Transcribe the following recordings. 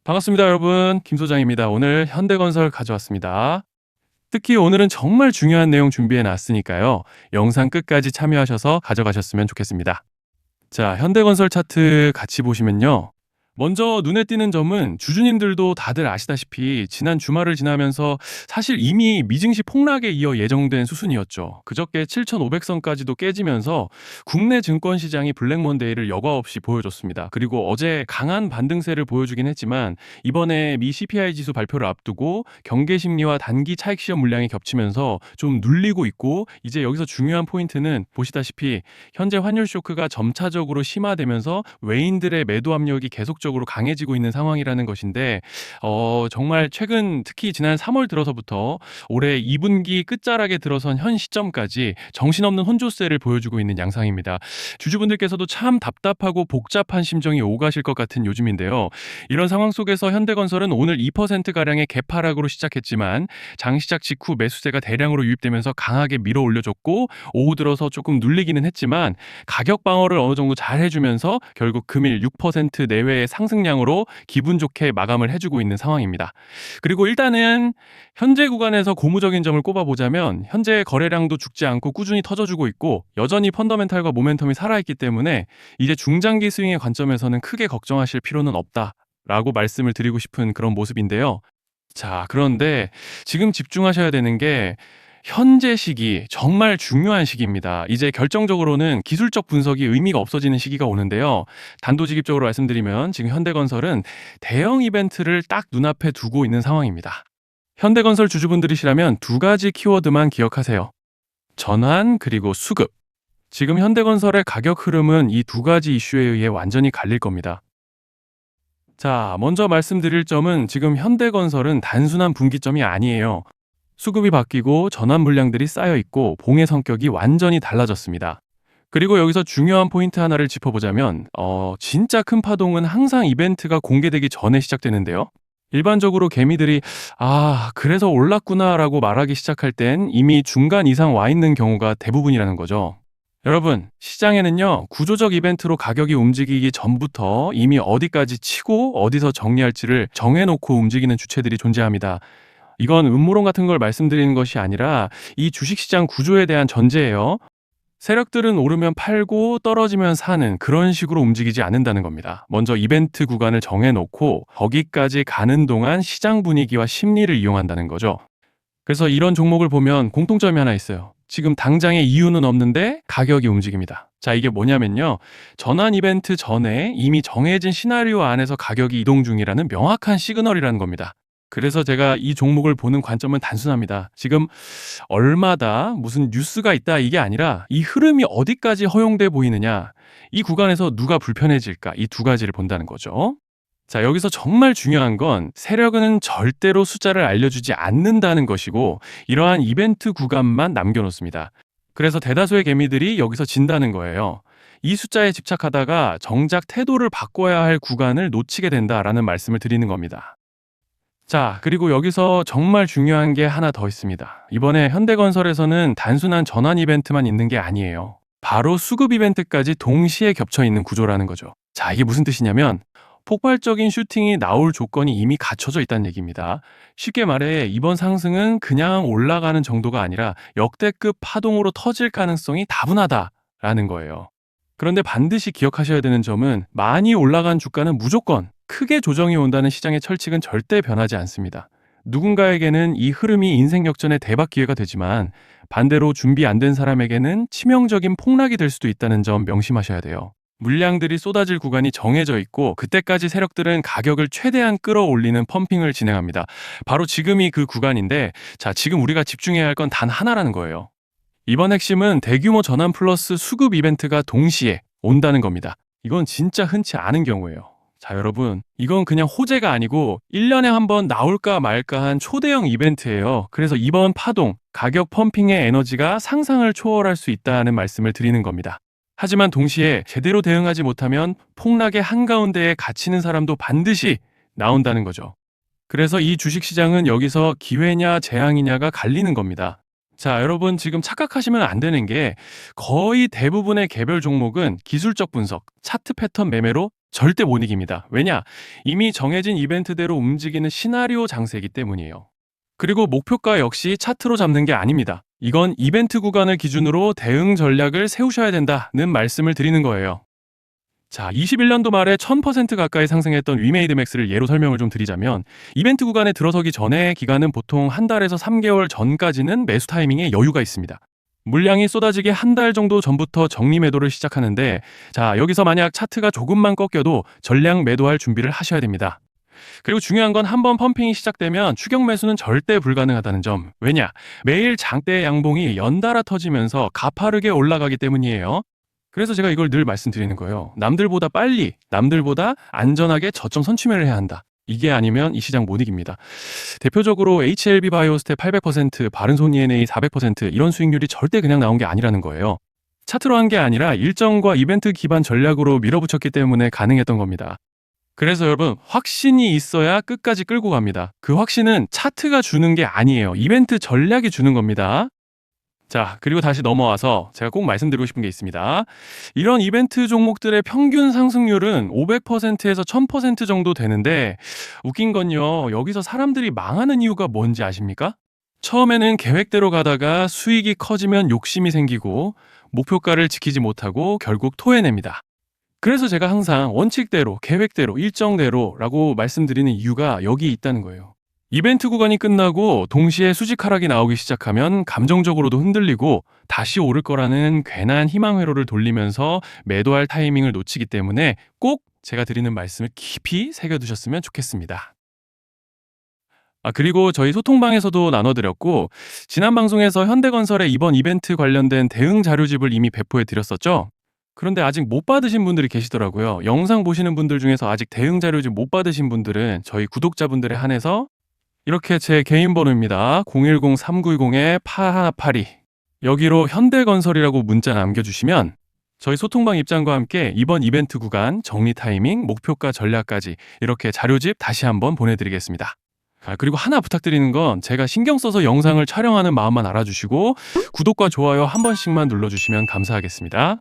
반갑습니다, 여러분. 김 소장입니다. 오늘 현대건설 가져왔습니다. 특히 오늘은 정말 중요한 내용 준비해 놨으니까요. 영상 끝까지 참여하셔서 가져가셨으면 좋겠습니다. 자, 현대건설 차트 같이 보시면요. 먼저 눈에 띄는 점은 주주님들도 다들 아시다시피 지난 주말을 지나면서 사실 이미 미증시 폭락에 이어 예정된 수순이었죠. 그저께 7,500선까지도 깨지면서 국내 증권 시장이 블랙먼데이를 여과 없이 보여줬습니다. 그리고 어제 강한 반등세를 보여주긴 했지만 이번에 미 CPI 지수 발표를 앞두고 경계 심리와 단기 차익 시험 물량이 겹치면서 좀 눌리고 있고, 이제 여기서 중요한 포인트는 보시다시피 현재 환율 쇼크가 점차적으로 심화되면서 외인들의 매도 압력이 계속적으로 강해지고 있는 상황이라는 것인데, 정말 최근 특히 지난 3월 들어서부터 올해 2분기 끝자락에 들어선 현 시점까지 정신없는 혼조세를 보여주고 있는 양상입니다. 주주분들께서도 참 답답하고 복잡한 심정이 오가실 것 같은 요즘인데요. 이런 상황 속에서 현대건설은 오늘 2%가량의 개파락으로 시작했지만 장시작 직후 매수세가 대량으로 유입되면서 강하게 밀어 올려줬고, 오후 들어서 조금 눌리기는 했지만 가격 방어를 어느 정도 잘 해주면서 결국 금일 6% 내외의 상승량으로 기분 좋게 마감을 해주고 있는 상황입니다. 그리고 일단은 현재 구간에서 고무적인 점을 꼽아보자면 현재 거래량도 죽지 않고 꾸준히 터져주고 있고 여전히 펀더멘탈과 모멘텀이 살아있기 때문에 이제 중장기 스윙의 관점에서는 크게 걱정하실 필요는 없다라고 말씀을 드리고 싶은 그런 모습인데요. 자, 그런데 지금 집중하셔야 되는 게 현재 시기, 정말 중요한 시기입니다. 이제 결정적으로는 기술적 분석이 의미가 없어지는 시기가 오는데요. 단도직입적으로 말씀드리면 지금 현대건설은 대형 이벤트를 딱 눈앞에 두고 있는 상황입니다. 현대건설 주주분들이시라면 두 가지 키워드만 기억하세요. 전환 그리고 수급. 지금 현대건설의 가격 흐름은 이 두 가지 이슈에 의해 완전히 갈릴 겁니다. 자, 먼저 말씀드릴 점은 지금 현대건설은 단순한 분기점이 아니에요. 수급이 바뀌고 전환 물량들이 쌓여 있고 봉의 성격이 완전히 달라졌습니다. 그리고 여기서 중요한 포인트 하나를 짚어보자면 진짜 큰 파동은 항상 이벤트가 공개되기 전에 시작되는데요. 일반적으로 개미들이 그래서 올랐구나라고 말하기 시작할 땐 이미 중간 이상 와 있는 경우가 대부분이라는 거죠. 여러분, 시장에는요, 구조적 이벤트로 가격이 움직이기 전부터 이미 어디까지 치고 어디서 정리할지를 정해놓고 움직이는 주체들이 존재합니다. 이건 음모론 같은 걸 말씀드리는 것이 아니라 이 주식시장 구조에 대한 전제예요. 세력들은 오르면 팔고 떨어지면 사는 그런 식으로 움직이지 않는다는 겁니다. 먼저 이벤트 구간을 정해놓고 거기까지 가는 동안 시장 분위기와 심리를 이용한다는 거죠. 그래서 이런 종목을 보면 공통점이 하나 있어요. 지금 당장의 이유는 없는데 가격이 움직입니다. 자, 이게 뭐냐면요. 전환 이벤트 전에 이미 정해진 시나리오 안에서 가격이 이동 중이라는 명확한 시그널이라는 겁니다. 그래서 제가 이 종목을 보는 관점은 단순합니다. 지금 얼마다 무슨 뉴스가 있다 이게 아니라 이 흐름이 어디까지 허용돼 보이느냐, 이 구간에서 누가 불편해질까, 이 두 가지를 본다는 거죠. 자, 여기서 정말 중요한 건 세력은 절대로 숫자를 알려주지 않는다는 것이고 이러한 이벤트 구간만 남겨놓습니다. 그래서 대다수의 개미들이 여기서 진다는 거예요. 이 숫자에 집착하다가 정작 태도를 바꿔야 할 구간을 놓치게 된다라는 말씀을 드리는 겁니다. 자, 그리고 여기서 정말 중요한 게 하나 더 있습니다. 이번에 현대건설에서는 단순한 전환 이벤트만 있는 게 아니에요. 바로 수급 이벤트까지 동시에 겹쳐 있는 구조라는 거죠. 자, 이게 무슨 뜻이냐면 폭발적인 슈팅이 나올 조건이 이미 갖춰져 있다는 얘기입니다. 쉽게 말해 이번 상승은 그냥 올라가는 정도가 아니라 역대급 파동으로 터질 가능성이 다분하다라는 거예요. 그런데 반드시 기억하셔야 되는 점은 많이 올라간 주가는 무조건 크게 조정이 온다는 시장의 철칙은 절대 변하지 않습니다. 누군가에게는 이 흐름이 인생 역전의 대박 기회가 되지만 반대로 준비 안 된 사람에게는 치명적인 폭락이 될 수도 있다는 점 명심하셔야 돼요. 물량들이 쏟아질 구간이 정해져 있고 그때까지 세력들은 가격을 최대한 끌어올리는 펌핑을 진행합니다. 바로 지금이 그 구간인데, 자, 지금 우리가 집중해야 할 건 단 하나라는 거예요. 이번 핵심은 대규모 전환 플러스 수급 이벤트가 동시에 온다는 겁니다. 이건 진짜 흔치 않은 경우예요. 자, 여러분, 이건 그냥 호재가 아니고 1년에 한 번 나올까 말까 한 초대형 이벤트예요. 그래서 이번 파동, 가격 펌핑의 에너지가 상상을 초월할 수 있다는 말씀을 드리는 겁니다. 하지만 동시에 제대로 대응하지 못하면 폭락의 한가운데에 갇히는 사람도 반드시 나온다는 거죠. 그래서 이 주식시장은 여기서 기회냐 재앙이냐가 갈리는 겁니다. 자, 여러분, 지금 착각하시면 안 되는 게 거의 대부분의 개별 종목은 기술적 분석, 차트 패턴 매매로 절대 못 이깁니다. 왜냐? 이미 정해진 이벤트대로 움직이는 시나리오 장세이기 때문이에요. 그리고 목표가 역시 차트로 잡는 게 아닙니다. 이건 이벤트 구간을 기준으로 대응 전략을 세우셔야 된다는 말씀을 드리는 거예요. 자, 21년도 말에 1000% 가까이 상승했던 위메이드 맥스를 예로 설명을 좀 드리자면, 이벤트 구간에 들어서기 전에 기간은 보통 한 달에서 3개월 전까지는 매수 타이밍에 여유가 있습니다. 물량이 쏟아지기 한 달 정도 전부터 정리 매도를 시작하는데, 자, 여기서 만약 차트가 조금만 꺾여도 전량 매도할 준비를 하셔야 됩니다. 그리고 중요한 건 한번 펌핑이 시작되면 추격 매수는 절대 불가능하다는 점. 왜냐? 매일 장대 양봉이 연달아 터지면서 가파르게 올라가기 때문이에요. 그래서 제가 이걸 늘 말씀드리는 거예요. 남들보다 빨리, 남들보다 안전하게 저점 선취매를 해야 한다. 이게 아니면 이 시장 못 이깁니다. 대표적으로 HLB 바이오스텝 800%, 바른손 ENA 400% 이런 수익률이 절대 그냥 나온 게 아니라는 거예요. 차트로 한 게 아니라 일정과 이벤트 기반 전략으로 밀어붙였기 때문에 가능했던 겁니다. 그래서 여러분, 확신이 있어야 끝까지 끌고 갑니다. 그 확신은 차트가 주는 게 아니에요. 이벤트 전략이 주는 겁니다. 자, 그리고 다시 넘어와서 제가 꼭 말씀드리고 싶은 게 있습니다. 이런 이벤트 종목들의 평균 상승률은 500%에서 1000% 정도 되는데, 웃긴 건요, 여기서 사람들이 망하는 이유가 뭔지 아십니까? 처음에는 계획대로 가다가 수익이 커지면 욕심이 생기고 목표가를 지키지 못하고 결국 토해냅니다. 그래서 제가 항상 원칙대로, 계획대로, 일정대로라고 말씀드리는 이유가 여기 있다는 거예요. 이벤트 구간이 끝나고 동시에 수직 하락이 나오기 시작하면 감정적으로도 흔들리고 다시 오를 거라는 괜한 희망 회로를 돌리면서 매도할 타이밍을 놓치기 때문에 꼭 제가 드리는 말씀을 깊이 새겨두셨으면 좋겠습니다. 그리고 저희 소통방에서도 나눠드렸고, 지난 방송에서 현대건설의 이번 이벤트 관련된 대응 자료집을 이미 배포해 드렸었죠? 그런데 아직 못 받으신 분들이 계시더라고요. 영상 보시는 분들 중에서 아직 대응 자료집 못 받으신 분들은 저희 구독자분들에 한해서 이렇게 제 개인 번호입니다. 010-3910-8182 여기로 현대건설이라고 문자 남겨주시면 저희 소통방 입장과 함께 이번 이벤트 구간 정리 타이밍, 목표가 전략까지 이렇게 자료집 다시 한번 보내드리겠습니다. 그리고 하나 부탁드리는 건 제가 신경 써서 영상을 촬영하는 마음만 알아주시고 구독과 좋아요 한 번씩만 눌러주시면 감사하겠습니다.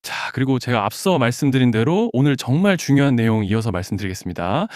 자, 그리고 제가 앞서 말씀드린 대로 오늘 정말 중요한 내용 이어서 말씀드리겠습니다.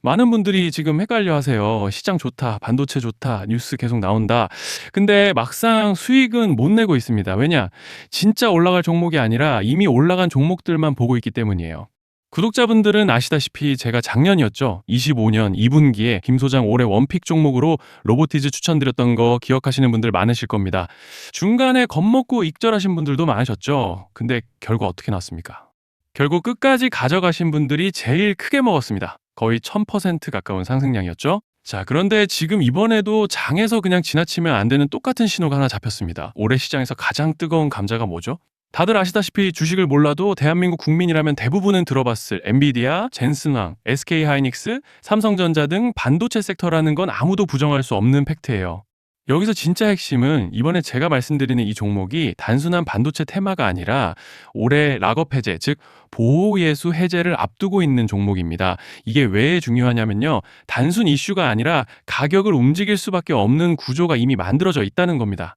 많은 분들이 지금 헷갈려 하세요. 시장 좋다, 반도체 좋다, 뉴스 계속 나온다. 근데 막상 수익은 못 내고 있습니다. 왜냐? 진짜 올라갈 종목이 아니라 이미 올라간 종목들만 보고 있기 때문이에요. 구독자분들은 아시다시피 제가 작년이었죠. 25년 2분기에 김 소장 올해 원픽 종목으로 로보티즈 추천드렸던 거 기억하시는 분들 많으실 겁니다. 중간에 겁먹고 익절하신 분들도 많으셨죠. 근데 결과 어떻게 나왔습니까? 결국 끝까지 가져가신 분들이 제일 크게 먹었습니다. 거의 1000% 가까운 상승량이었죠. 자, 그런데 지금 이번에도 장에서 그냥 지나치면 안 되는 똑같은 신호가 하나 잡혔습니다. 올해 시장에서 가장 뜨거운 감자가 뭐죠? 다들 아시다시피 주식을 몰라도 대한민국 국민이라면 대부분은 들어봤을 엔비디아, 젠슨왕, SK하이닉스, 삼성전자 등 반도체 섹터라는 건 아무도 부정할 수 없는 팩트예요. 여기서 진짜 핵심은 이번에 제가 말씀드리는 이 종목이 단순한 반도체 테마가 아니라 올해 락업 해제, 즉 보호예수 해제를 앞두고 있는 종목입니다. 이게 왜 중요하냐면요. 단순 이슈가 아니라 가격을 움직일 수밖에 없는 구조가 이미 만들어져 있다는 겁니다.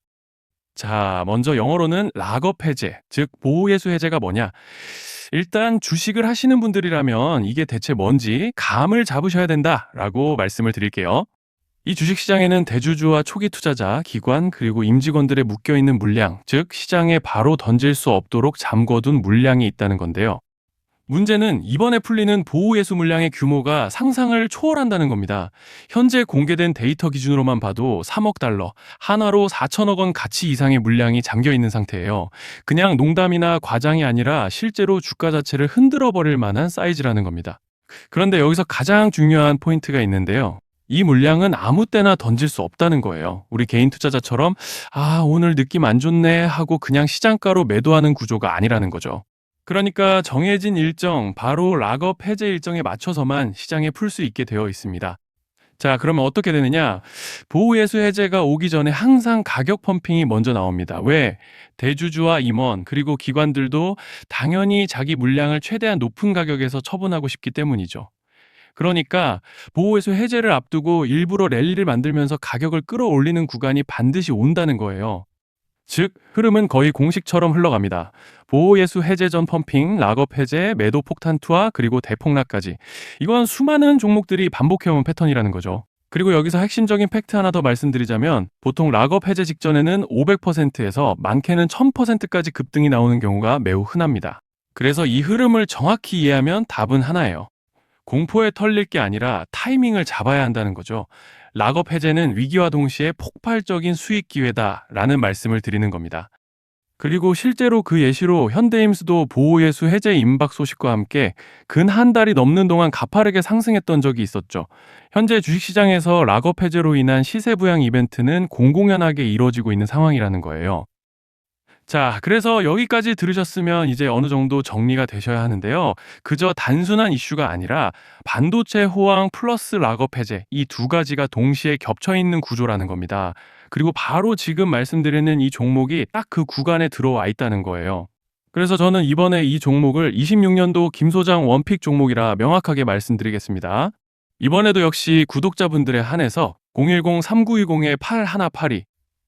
자, 먼저 영어로는 락업 해제, 즉 보호예수 해제가 뭐냐? 일단 주식을 하시는 분들이라면 이게 대체 뭔지 감을 잡으셔야 된다라고 말씀을 드릴게요. 이 주식시장에는 대주주와 초기 투자자, 기관, 그리고 임직원들의 묶여있는 물량, 즉 시장에 바로 던질 수 없도록 잠궈둔 물량이 있다는 건데요. 문제는 이번에 풀리는 보호예수 물량의 규모가 상상을 초월한다는 겁니다. 현재 공개된 데이터 기준으로만 봐도 3억 달러, 한화로 4천억 원 가치 이상의 물량이 잠겨 있는 상태예요. 그냥 농담이나 과장이 아니라 실제로 주가 자체를 흔들어 버릴 만한 사이즈라는 겁니다. 그런데 여기서 가장 중요한 포인트가 있는데요. 이 물량은 아무 때나 던질 수 없다는 거예요. 우리 개인 투자자처럼 오늘 느낌 안 좋네 하고 그냥 시장가로 매도하는 구조가 아니라는 거죠. 그러니까 정해진 일정, 바로 락업 해제 일정에 맞춰서만 시장에 풀 수 있게 되어 있습니다. 자, 그러면 어떻게 되느냐? 보호예수 해제가 오기 전에 항상 가격 펌핑이 먼저 나옵니다. 왜? 대주주와 임원, 그리고 기관들도 당연히 자기 물량을 최대한 높은 가격에서 처분하고 싶기 때문이죠. 그러니까 보호예수 해제를 앞두고 일부러 랠리를 만들면서 가격을 끌어올리는 구간이 반드시 온다는 거예요. 즉, 흐름은 거의 공식처럼 흘러갑니다. 보호예수 해제 전 펌핑, 락업 해제, 매도 폭탄 투하, 그리고 대폭락까지. 이건 수많은 종목들이 반복해온 패턴이라는 거죠. 그리고 여기서 핵심적인 팩트 하나 더 말씀드리자면 보통 락업 해제 직전에는 500%에서 많게는 1000%까지 급등이 나오는 경우가 매우 흔합니다. 그래서 이 흐름을 정확히 이해하면 답은 하나예요. 공포에 털릴 게 아니라 타이밍을 잡아야 한다는 거죠. 락업 해제는 위기와 동시에 폭발적인 수익 기회다라는 말씀을 드리는 겁니다. 그리고 실제로 그 예시로 현대임수도 보호예수 해제 임박 소식과 함께 근 한 달이 넘는 동안 가파르게 상승했던 적이 있었죠. 현재 주식시장에서 락업 해제로 인한 시세 부양 이벤트는 공공연하게 이루어지고 있는 상황이라는 거예요. 자, 그래서 여기까지 들으셨으면 이제 어느 정도 정리가 되셔야 하는데요. 그저 단순한 이슈가 아니라 반도체 호황 플러스 락업 해제 이 두 가지가 동시에 겹쳐 있는 구조라는 겁니다. 그리고 바로 지금 말씀드리는 이 종목이 딱 그 구간에 들어와 있다는 거예요. 그래서 저는 이번에 이 종목을 26년도 김 소장 원픽 종목이라 명확하게 말씀드리겠습니다. 이번에도 역시 구독자분들에 한해서 010-3920-8182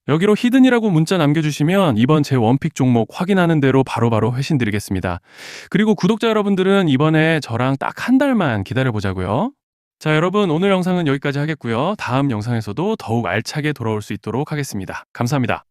여기로 히든이라고 문자 남겨주시면 이번 제 원픽 종목 확인하는 대로 바로바로 회신 드리겠습니다. 그리고 구독자 여러분들은 이번에 저랑 딱 한 달만 기다려보자고요. 자, 여러분 오늘 영상은 여기까지 하겠고요. 다음 영상에서도 더욱 알차게 돌아올 수 있도록 하겠습니다. 감사합니다.